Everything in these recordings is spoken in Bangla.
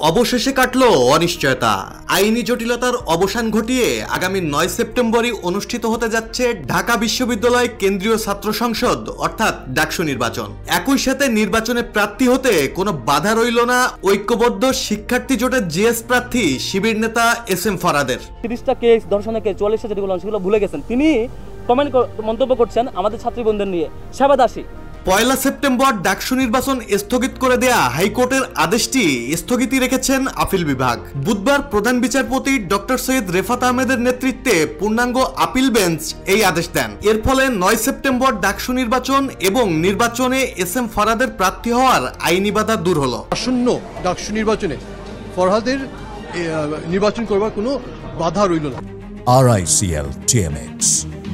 অবশেষে কাটলো অনিশ্চয়তা। আইনি জটিলতার অবসান ঘটিয়ে আগামী 9 সেপ্টেম্বরই অনুষ্ঠিত হতে যাচ্ছে ঢাকা বিশ্ববিদ্যালয় কেন্দ্রীয় ছাত্র সংসদ অর্থাৎ ডাকসু নির্বাচন। একই সাথে নির্বাচনে প্রার্থী হতে কোনো বাধা রইল না ঐক্যবদ্ধ শিক্ষার্থী জোটের জিএস প্রার্থী শিবির নেতা SM ফরহাদের। 30টা কেস, ধর্ষণের কেস, 44টা যেগুলো সেগুলো ভুলে গেছেন। তিনি মন্তব্য করছেন আমাদের ছাত্রীবন্ধুদের নিয়ে সেবাদাসী। 1 সেপ্টেম্বর ডাকসু নির্বাচন স্থগিত করে দেয়া হাইকোর্টের আদেশটি স্থগিতই রেখেছেন আপিল বিভাগ। বুধবার প্রধান বিচারপতি ডক্টর সৈয়দ রেফাত আহমেদের নেতৃত্বে পূর্ণাঙ্গ আপিল বেঞ্চ এই আদেশ দেন। এর ফলে 9 সেপ্টেম্বর ডাকসু নির্বাচন এবং নির্বাচনে SM ফরহাদের প্রার্থী হওয়ার আইনি বাধা দূর হলো। আসন্ন ডাকসু নির্বাচনে ফরহাদের নির্বাচন করবার কোনো বাধা রইল না। RICL TMX,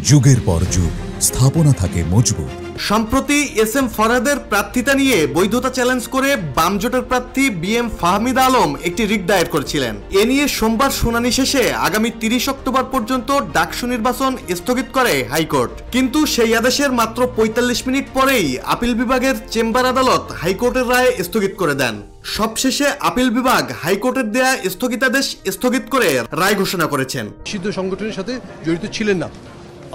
যুগের পর যুগ স্থাপনা থাকে মজবুত। সম্প্রতি SM ফরহাদের প্রার্থিতা নিয়ে বৈধতা চ্যালেঞ্জ করে বাম জোটের প্রার্থী BM ফাহমিদ আলম একটি রিট দায়ের করেছিলেন। এ নিয়ে সোমবার শুনানি শেষে আগামী 30 অক্টোবর পর্যন্ত ডাকসু নির্বাচন স্থগিত করে হাইকোর্ট। কিন্তু সেই আদেশের মাত্র 45 মিনিট পরেই আপিল বিভাগের চেম্বার আদালত হাইকোর্টের রায় স্থগিত করে দেন। সবশেষে আপিল বিভাগ হাইকোর্টের দেয়া স্থগিতাদেশ স্থগিত করে রায় ঘোষণা করেছেন। নিষিদ্ধ সংগঠনের সাথে জড়িত ছিলেন না।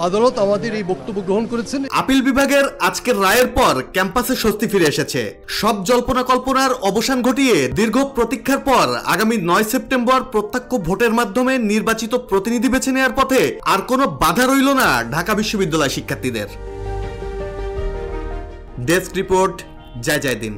আদালত আমাদের এই বক্তব্য গ্রহণ করেছেন। আপিল বিভাগের আজকের রায়ের পর ক্যাম্পাসে স্বস্তি ফিরে এসেছে। সব জল্পনা কল্পনার অবসান ঘটিয়ে দীর্ঘ প্রতীক্ষার পর আগামী 9 সেপ্টেম্বর প্রত্যক্ষ ভোটের মাধ্যমে নির্বাচিত প্রতিনিধি বেছে নেওয়ার পথে আর কোনো বাধা রইল না ঢাকা বিশ্ববিদ্যালয় শিক্ষার্থীদের। ডেস্ক রিপোর্ট, জয় জয় দিন।